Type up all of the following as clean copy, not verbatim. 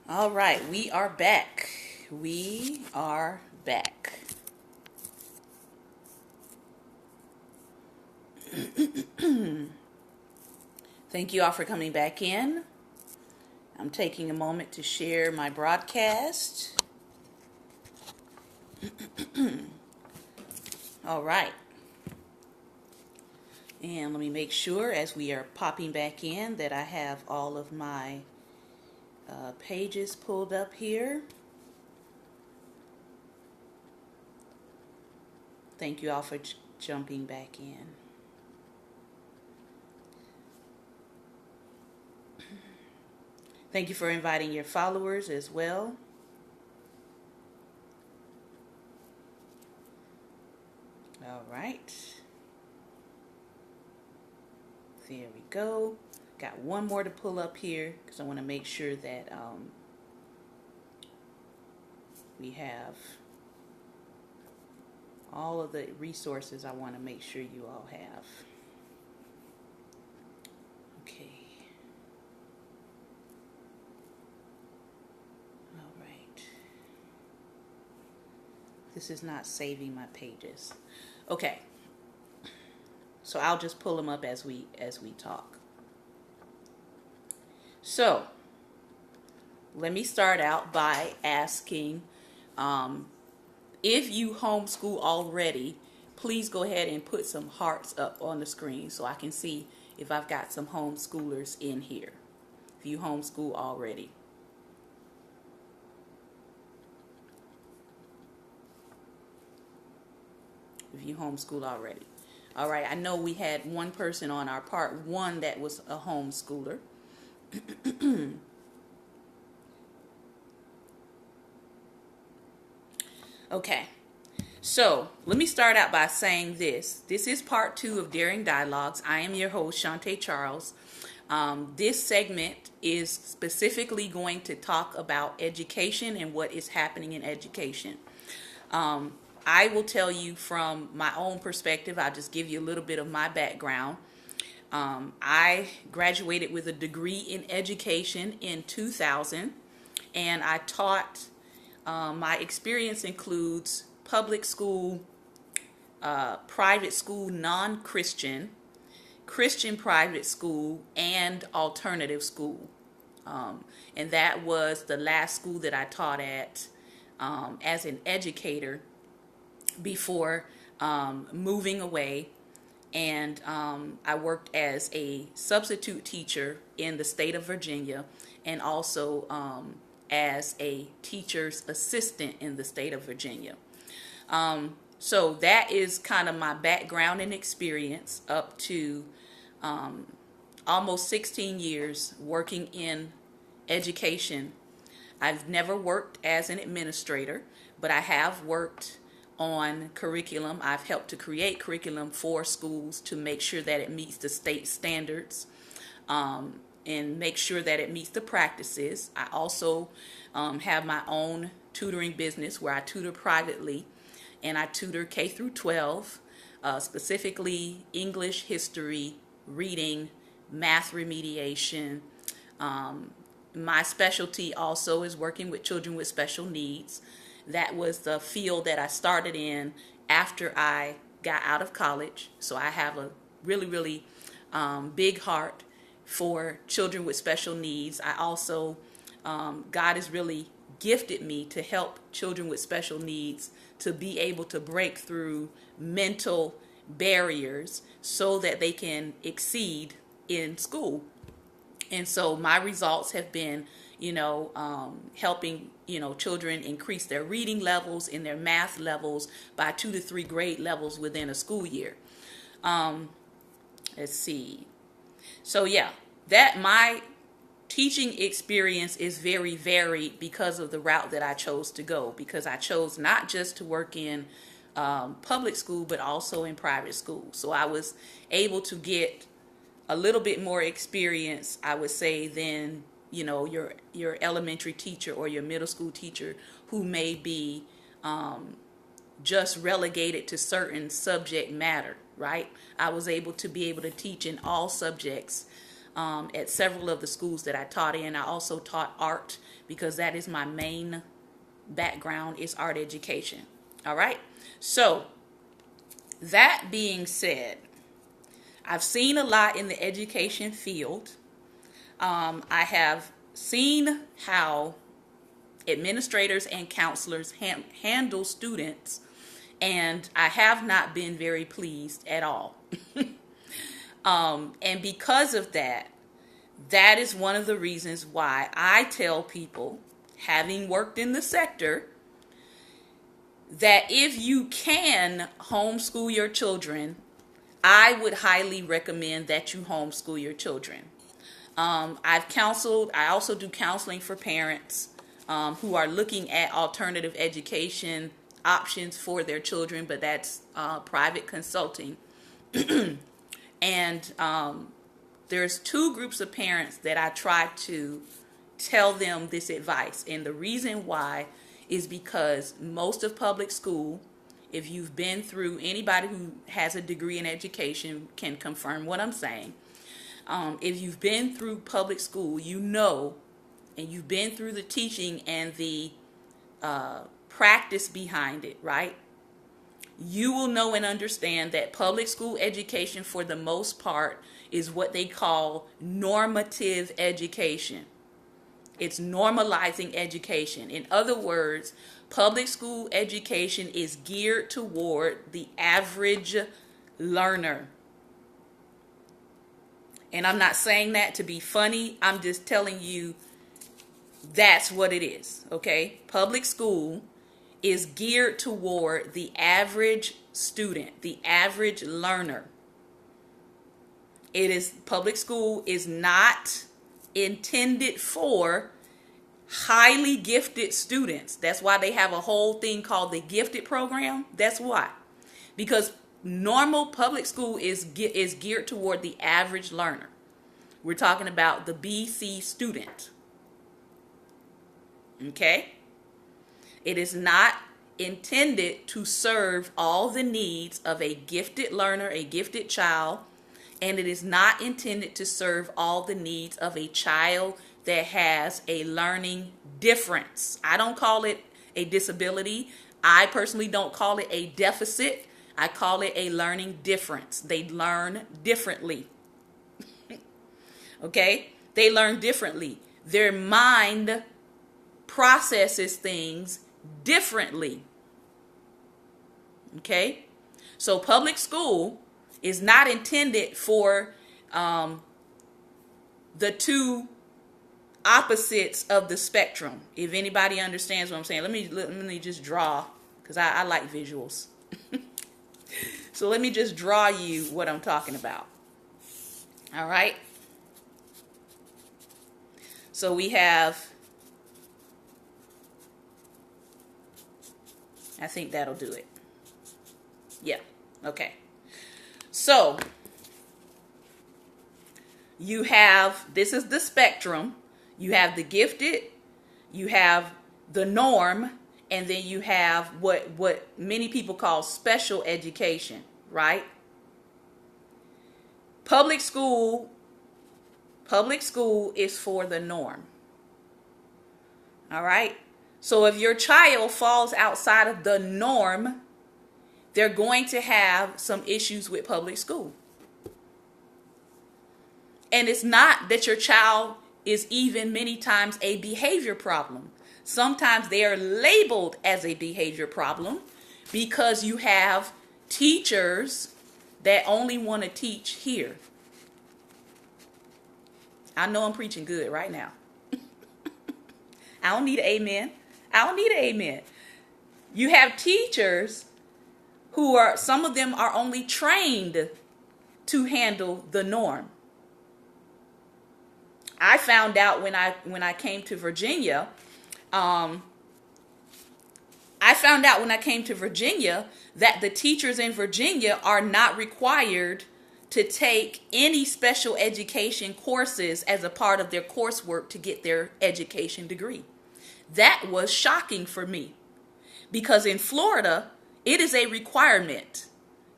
All right, we are back. We are back. Thank you all for coming back in. I'm taking a moment to share my broadcast. All right. And let me make sure as we are popping back in that I have all of my pages pulled up here. Thank you all for jumping back in. Thank you for inviting your followers as well. All right. There we go. Got one more to pull up here because I want to make sure that we have all of the resources I want to make sure you all have. Okay. All right. This is not saving my pages. Okay. So I'll just pull them up as we talk. So let me start out by asking if you homeschool already, please go ahead and put some hearts up on the screen so I can see if I've got some homeschoolers in here. If you homeschool already. If you homeschool already. All right, I know we had one person on our part one that was a homeschooler. Okay, so let me start out by saying this. This is part 2 of Daring Dialogues. I am your host, Shantae Charles. This segment is specifically going to talk about education and what is happening in education. I will tell you from my own perspective. I'll just give you a little bit of my background. I graduated with a degree in education in 2000, and I taught. My experience includes public school, private school, non-Christian, Christian private school, and alternative school. And that was the last school that I taught at as an educator before moving away. And I worked as a substitute teacher in the state of Virginia, and also as a teacher's assistant in the state of Virginia. So that is kind of my background and experience up to almost 16 years working in education. I've never worked as an administrator, but I have worked on curriculum. I've helped to create curriculum for schools to make sure that it meets the state standards. And make sure that it meets the practices. I also have my own tutoring business where I tutor privately, and I tutor K through 12, specifically English, history, reading, math remediation. My specialty also is working with children with special needs. That was the field that I started in after I got out of college. So I have a really, really big heart for children with special needs. I also, God has really gifted me to help children with special needs to be able to break through mental barriers so that they can exceed in school. And so my results have been, helping, children increase their reading levels and their math levels by 2 to 3 grade levels within a school year. Let's see. So yeah, that my teaching experience is very varied because of the route that I chose to go, because I chose not just to work in public school, but also in private school. So I was able to get a little bit more experience, I would say, than your elementary teacher or your middle school teacher who may be just relegated to certain subject matter, right? I was able to teach in all subjects at several of the schools that I taught in. I also taught art because that is my main background, is art education. All right. So that being said, I've seen a lot in the education field. I have seen how administrators and counselors handle students, and I have not been very pleased at all. And because of that, that is one of the reasons why I tell people, having worked in the sector, that if you can homeschool your children, I would highly recommend that you homeschool your children. I've counseled, I also do counseling for parents who are looking at alternative education options for their children, but that's private consulting. And there's two groups of parents that I try to tell them this advice. And the reason why is because most of public school, if you've been through, anybody who has a degree in education can confirm what I'm saying. If you've been through public school, you know, and you've been through the teaching and the practice behind it, right? You will know and understand that public school education, for the most part, is what they call normative education. It's normalizing education. In other words, public school education is geared toward the average learner. And I'm not saying that to be funny. I'm just telling you that's what it is, okay? Public school is geared toward the average student, the average learner. Public school is not intended for highly gifted students. That's why they have a whole thing called the gifted program. That's why. Because normal public school is geared toward the average learner. We're talking about the BC student. Okay? It is not intended to serve all the needs of a gifted learner, a gifted child, and it is not intended to serve all the needs of a child that has a learning difference. I don't call it a disability. I personally don't call it a deficit. I call it a learning difference. They learn differently. Okay? They learn differently. Their mind processes things differently. Okay? So public school is not intended for the two opposites of the spectrum. If anybody understands what I'm saying, let me just draw, because I like visuals. So let me just draw you what I'm talking about. All right. So we have, I think that'll do it. Yeah. Okay. So you have, this is the spectrum. You have the gifted, you have the norm, and then you have what many people call special education, right? Public school is for the norm. All right? So if your child falls outside of the norm, they're going to have some issues with public school. And it's not that your child is even many times a behavior problem. Sometimes they are labeled as a behavior problem because you have teachers that only want to teach here. I know I'm preaching good right now. I don't need an amen. I don't need an amen. You have teachers who are, some of them are only trained to handle the norm. I found out when I came to Virginia, that the teachers in Virginia are not required to take any special education courses as a part of their coursework to get their education degree. That was shocking for me, because in Florida, it is a requirement.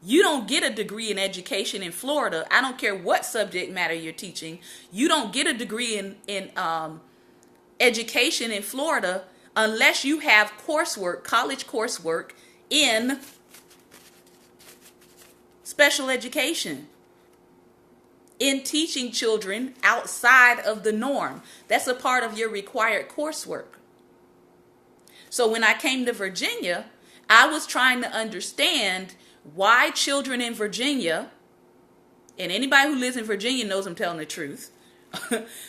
You don't get a degree in education in Florida. I don't care what subject matter you're teaching. You don't get a degree in education in Florida unless you have coursework, college coursework in special education, in teaching children outside of the norm. That's a part of your required coursework. So when I came to Virginia, I was trying to understand why children in Virginia, and anybody who lives in Virginia knows I'm telling the truth,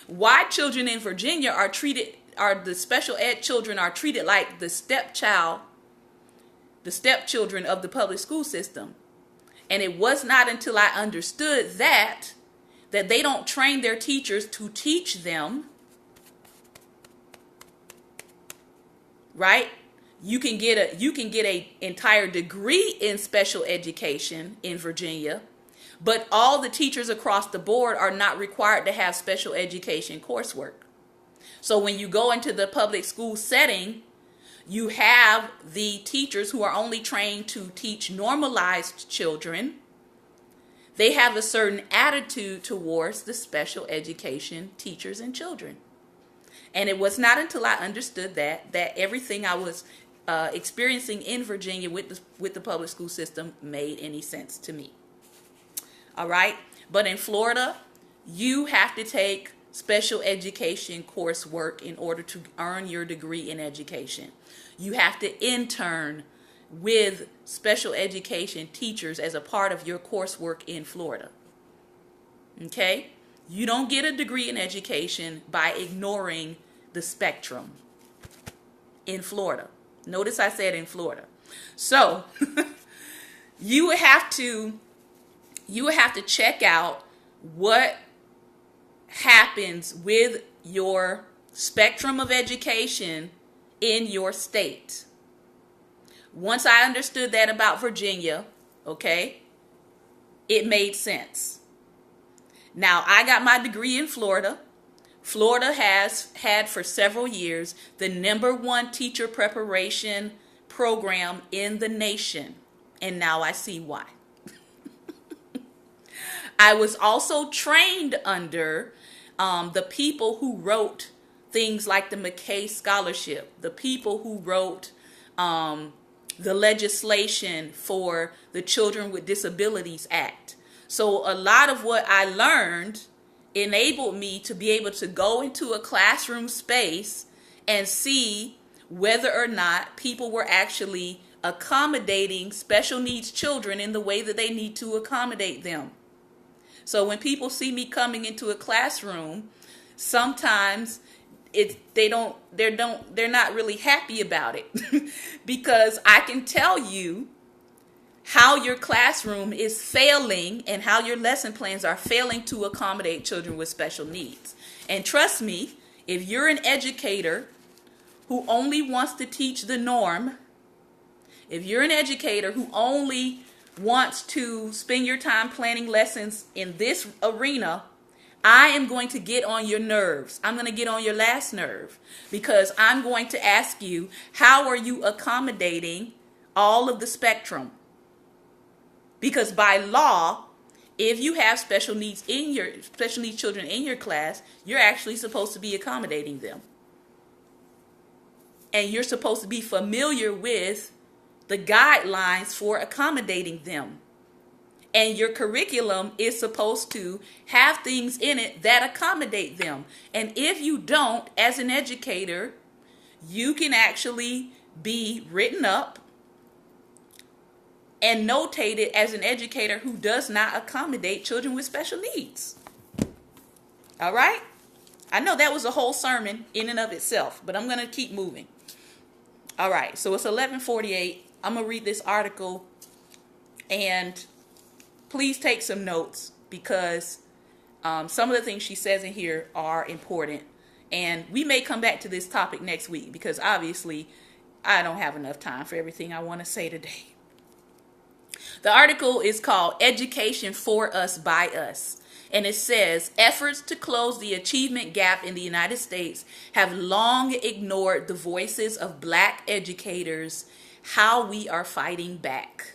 why children in Virginia the special ed children are treated like the stepchildren of the public school system. And it was not until I understood that they don't train their teachers to teach them, right? You can get a entire degree in special education in Virginia, but all the teachers across the board are not required to have special education coursework. So when you go into the public school setting, you have the teachers who are only trained to teach normalized children. They have a certain attitude towards the special education teachers and children. And it was not until I understood that everything I was experiencing in Virginia with the public school system made any sense to me. All right. But in Florida, you have to take special education coursework in order to earn your degree in education. You have to intern with special education teachers as a part of your coursework in Florida. Okay? You don't get a degree in education by ignoring the spectrum in Florida. Notice I said in Florida. So you would have to check out what happens with your spectrum of education in your state. Once I understood that about Virginia, okay, it made sense. Now, I got my degree in Florida. Florida has had for several years the #1 teacher preparation program in the nation. And now I see why. I was also trained under the people who wrote things like the McKay Scholarship, the people who wrote the legislation for the Children with Disabilities Act. So a lot of what I learned enabled me to be able to go into a classroom space and see whether or not people were actually accommodating special needs children in the way that they need to accommodate them. So when people see me coming into a classroom, sometimes they're not really happy about it because I can tell you how your classroom is failing and how your lesson plans are failing to accommodate children with special needs. And trust me, if you're an educator who only wants to teach the norm, if you're an educator who only wants to spend your time planning lessons in this arena, I am going to get on your nerves. I'm going to get on your last nerve because I'm going to ask you, how are you accommodating all of the spectrum? Because by law, if you have special needs children in your class, you're actually supposed to be accommodating them. And you're supposed to be familiar with the guidelines for accommodating them. And your curriculum is supposed to have things in it that accommodate them. And if you don't, as an educator, you can actually be written up and notated as an educator who does not accommodate children with special needs. All right? I know that was a whole sermon in and of itself, but I'm going to keep moving. All right, so it's 11:48. I'm going to read this article, and please take some notes because some of the things she says in here are important. And we may come back to this topic next week because obviously I don't have enough time for everything I want to say today. The article is called Education for Us by Us. And it says, efforts to close the achievement gap in the United States have long ignored the voices of Black educators. How we are fighting back.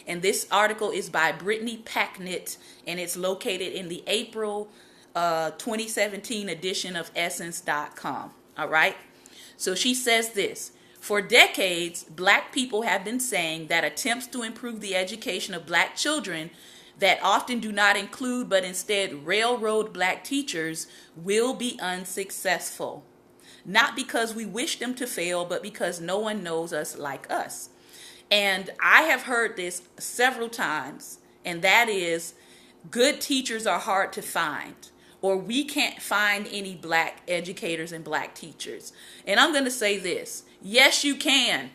And this article is by Brittany Packnett, and it's located in the April 2017 edition of Essence.com. All right. So she says this: for decades, black people have been saying that attempts to improve the education of black children that often do not include but instead railroad black teachers will be unsuccessful. Not because we wish them to fail, but because no one knows us like us. And I have heard this several times, and that is, good teachers are hard to find, or we can't find any black educators and black teachers. And I'm going to say this: yes, you can.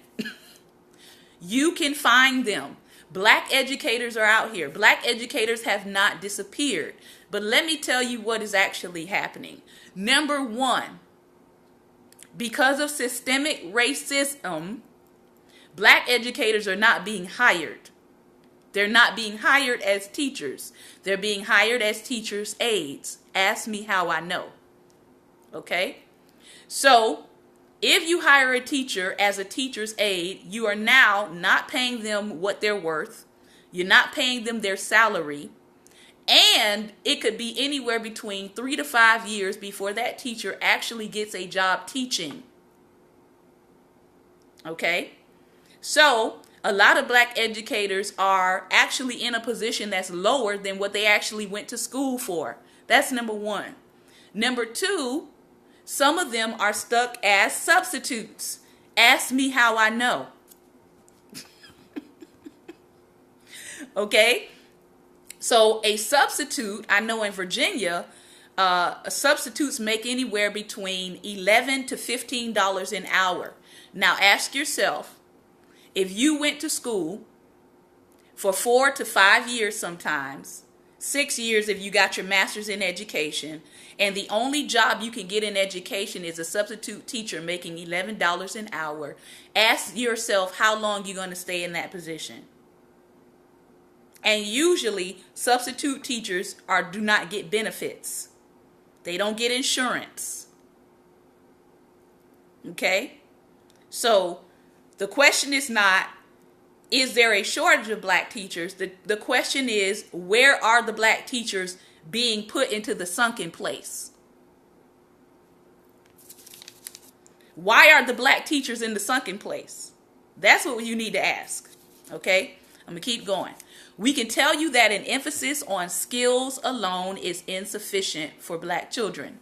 You can find them. Black educators are out here. Black educators have not disappeared. But let me tell you what is actually happening. Number one, because of systemic racism, black educators are not being hired. They're not being hired as teachers. They're being hired as teachers' aides. Ask me how I know. Okay? So, if you hire a teacher as a teacher's aide, you are now not paying them what they're worth. You're not paying them their salary. And it could be anywhere between 3 to 5 years before that teacher actually gets a job teaching. Okay? So, a lot of black educators are actually in a position that's lower than what they actually went to school for. That's number one. Number two, some of them are stuck as substitutes. Ask me how I know. Okay? So a substitute, I know in Virginia, substitutes make anywhere between $11 to $15 an hour. Now ask yourself, if you went to school for 4 to 5 years sometimes, 6 years if you got your master's in education, and the only job you can get in education is a substitute teacher making $11 an hour, ask yourself how long you're going to stay in that position. And usually substitute teachers do not get benefits. They don't get insurance. Okay? So the question is not, is there a shortage of black teachers? The question is, where are the black teachers being put into the sunken place? Why are the black teachers in the sunken place? That's what you need to ask. Okay? I'm going to keep going. We can tell you that an emphasis on skills alone is insufficient for black children.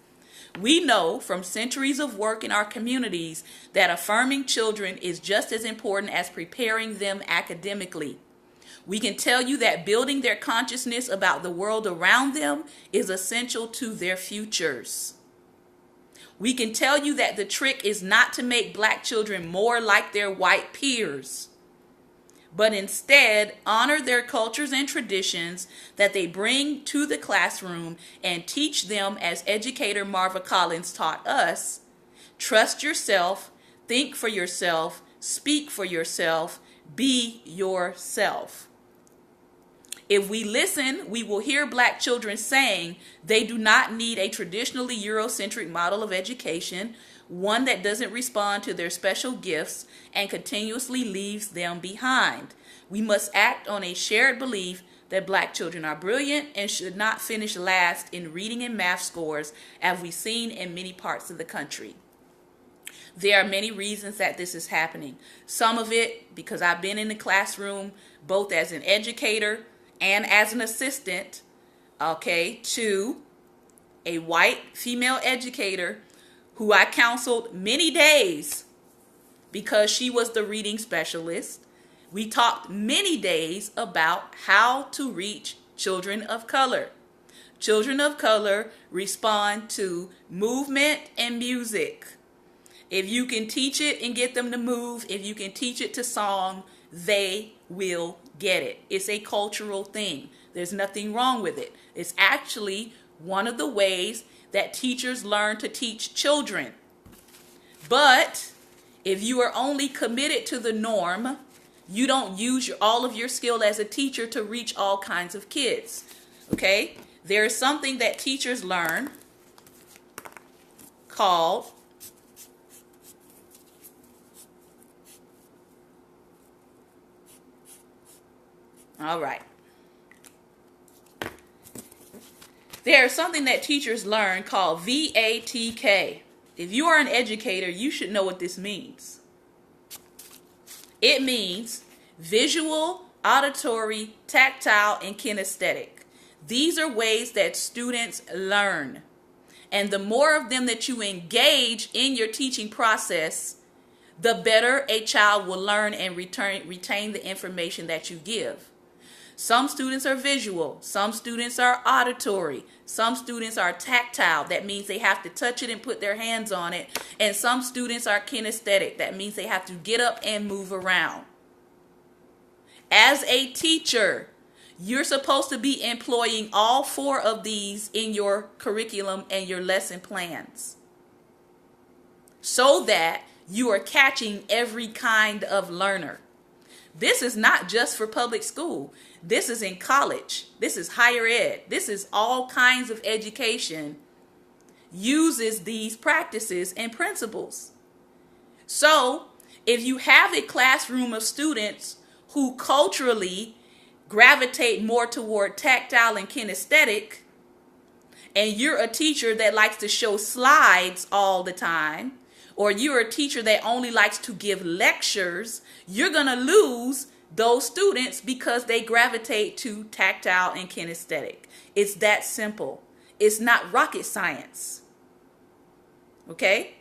We know from centuries of work in our communities that affirming children is just as important as preparing them academically. We can tell you that building their consciousness about the world around them is essential to their futures. We can tell you that the trick is not to make black children more like their white peers, but instead honor their cultures and traditions that they bring to the classroom and teach them, as educator Marva Collins taught us: trust yourself, think for yourself, speak for yourself, be yourself. If we listen, we will hear black children saying they do not need a traditionally Eurocentric model of education, one that doesn't respond to their special gifts and continuously leaves them behind. We must act on a shared belief that black children are brilliant and should not finish last in reading and math scores, as we've seen in many parts of the country. There are many reasons that this is happening. Some of it because I've been in the classroom both as an educator and as an assistant, to a white female educator who I counseled many days because she was the reading specialist. We talked many days about how to reach children of color. Children of color respond to movement and music. If you can teach it and get them to move, if you can teach it to song, they will get it. It's a cultural thing. There's nothing wrong with it. It's actually one of the ways that teachers learn to teach children. But if you are only committed to the norm, you don't use all of your skill as a teacher to reach all kinds of kids. Okay? There is something that teachers learn called All right. There's something that teachers learn called VATK. If you are an educator, you should know what this means. It means visual, auditory, tactile, and kinesthetic. These are ways that students learn. And the more of them that you engage in your teaching process, the better a child will learn and retain the information that you give. Some students are visual, some students are auditory, some students are tactile. That means they have to touch it and put their hands on it. And some students are kinesthetic. That means they have to get up and move around. As a teacher, you're supposed to be employing all four of these in your curriculum and your lesson plans, so that you are catching every kind of learner. This is not just for public school. This is in college. This is higher ed. This is all kinds of education uses these practices and principles. So if you have a classroom of students who culturally gravitate more toward tactile and kinesthetic, and you're a teacher that likes to show slides all the time, or you're a teacher that only likes to give lectures, you're going to lose those students because they gravitate to tactile and kinesthetic. It's that simple. It's not rocket science. Okay?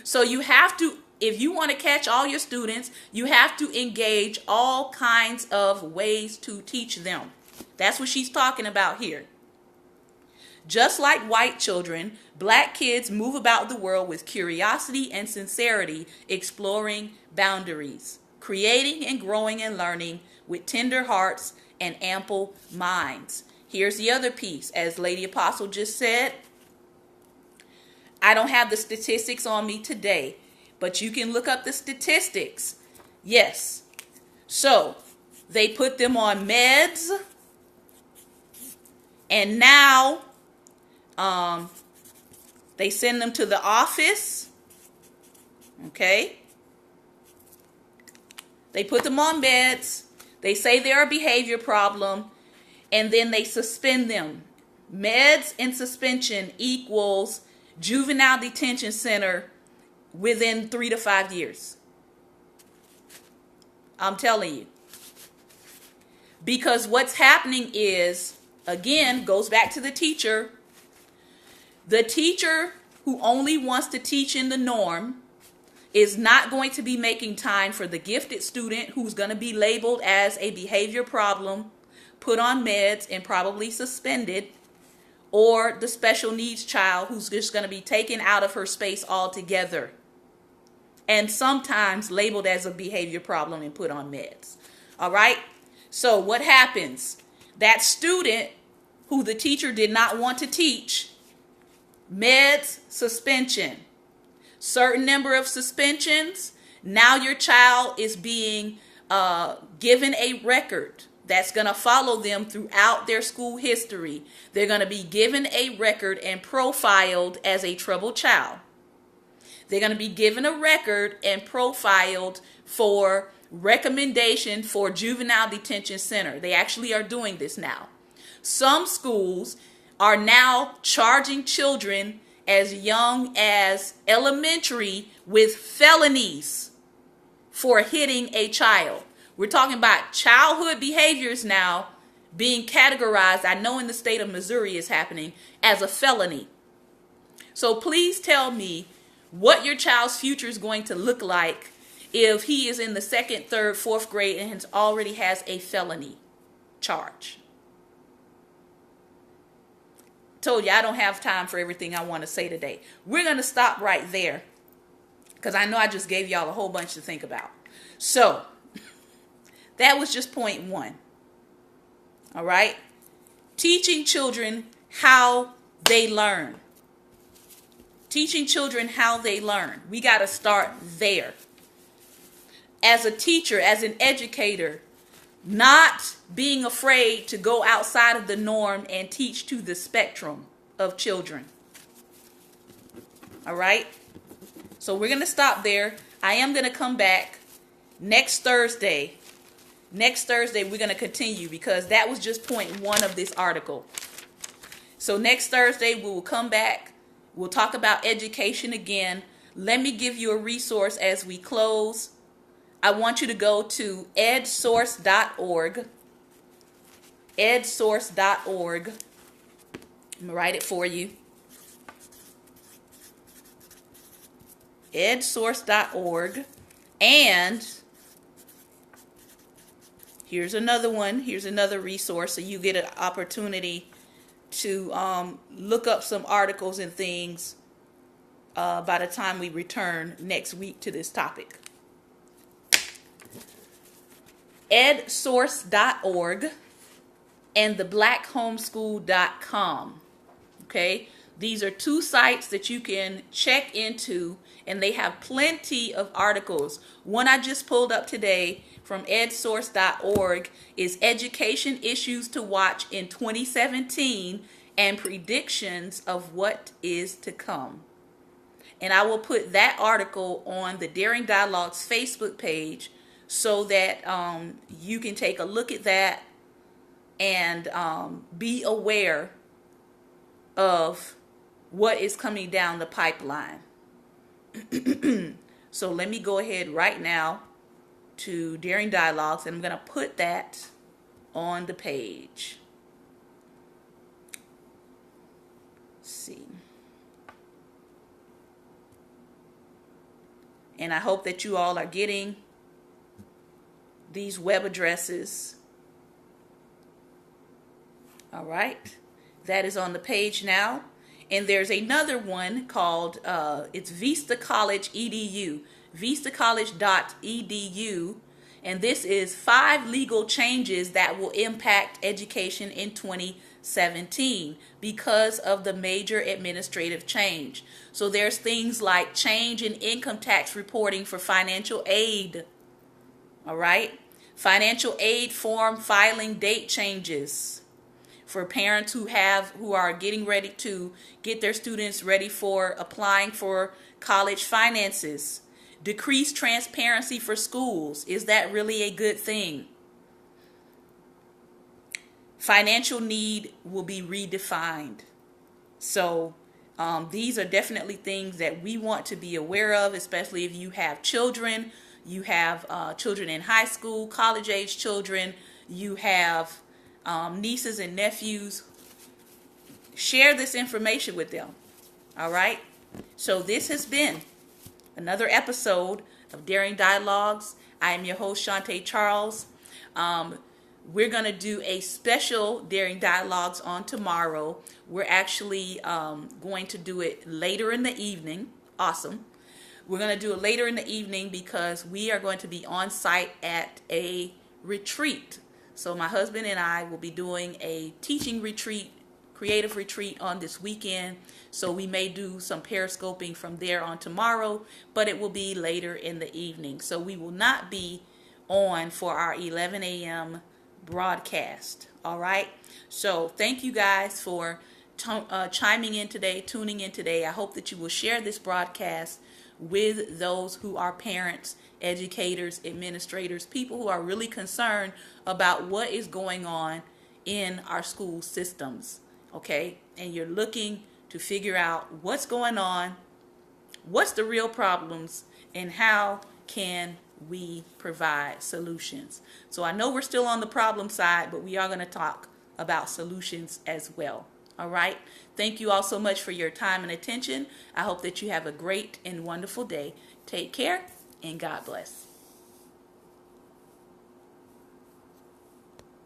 So you have to, if you want to catch all your students, you have to engage all kinds of ways to teach them. That's what she's talking about here. Just like white children, black kids move about the world with curiosity and sincerity, exploring boundaries, creating and growing and learning with tender hearts and ample minds. Here's the other piece. As Lady Apostle just said, I don't have the statistics on me today, but you can look up the statistics. Yes. So they put them on meds, and now they send them to the office. Okay. They put them on meds. They say they're a behavior problem, and then they suspend them. Meds and suspension equals juvenile detention center within 3 to 5 years. I'm telling you. Because what's happening is, again, goes back to the teacher. The teacher who only wants to teach in the norm is not going to be making time for the gifted student who's going to be labeled as a behavior problem, put on meds, and probably suspended, or the special needs child who's just going to be taken out of her space altogether, and sometimes labeled as a behavior problem and put on meds. All right? So what happens? That student who the teacher did not want to teach, meds, suspension, certain number of suspensions, now your child is being given a record that's going to follow them throughout their school history. They're going to be given a record and profiled as a troubled child. They're going to be given a record and profiled for recommendation for juvenile detention center. They actually are doing this now. Some schools are now charging children as young as elementary with felonies for hitting a child. We're talking about childhood behaviors now being categorized, I know in the state of Missouri is happening, as a felony. So please tell me what your child's future is going to look like if he is in the 2nd, 3rd, 4th grade and already has a felony charge. Told you I don't have time for everything I want to say today. We're going to stop right there because I know I just gave y'all a whole bunch to think about. So that was just point 1. All right. Teaching children how they learn. Teaching children how they learn. We got to start there. As a teacher, as an educator, not being afraid to go outside of the norm and teach to the spectrum of children. All right? So we're going to stop there. I am going to come back next Thursday Next Thursday, we're going to continue because that was just point one of this article. So next Thursday, we will come back. We'll talk about education again. Let me give you a resource as we close. I want you to go to edsource.org. edsource.org. I'm going to write it for you. edsource.org. And here's another one. Here's another resource so you get an opportunity to look up some articles and things by the time we return next week to this topic. edsource.org and theblackhomeschool.com. Okay, these are two sites that you can check into, and they have plenty of articles. One I just pulled up today from edsource.org is Education Issues to Watch in 2017 and Predictions of What Is to Come. And I will put that article on the Daring Dialogues Facebook page so that you can take a look at that and be aware of what is coming down the pipeline. So let me go ahead right now to Daring Dialogues, and I'm going to put that on the page. Let's see. And I hope that you all are getting these web addresses. All right. That is on the page now. And there's another one called, it's Vista College EDU, vistacollege.edu. And this is 5 legal changes that will impact education in 2017 because of the major administrative change. So there's things like change in income tax reporting for financial aid. All right. Financial aid form filing date changes for parents who are getting ready to get their students ready for applying for college finances. Decreased transparency for schools. Is that really a good thing? Financial need will be redefined. So these are definitely things that we want to be aware of, especially if you have children. You have children in high school, college-age children. You have nieces and nephews. Share this information with them. All right. So this has been another episode of Daring Dialogues. I am your host, Shantae Charles. We're going to do a special Daring Dialogues on tomorrow. We're actually going to do it later in the evening. Awesome. We're going to do it later in the evening because we are going to be on site at a retreat. So my husband and I will be doing a teaching retreat, creative retreat on this weekend. So we may do some periscoping from there on tomorrow, but it will be later in the evening. So we will not be on for our 11 a.m. broadcast. All right. So thank you guys for chiming in today, tuning in today. I hope that you will share this broadcast with those who are parents, educators, administrators, people who are really concerned about what is going on in our school systems, okay? And you're looking to figure out what's going on, what's the real problems, and how can we provide solutions. So I know we're still on the problem side, but we are going to talk about solutions as well. All right. Thank you all so much for your time and attention. I hope that you have a great and wonderful day. Take care and God bless.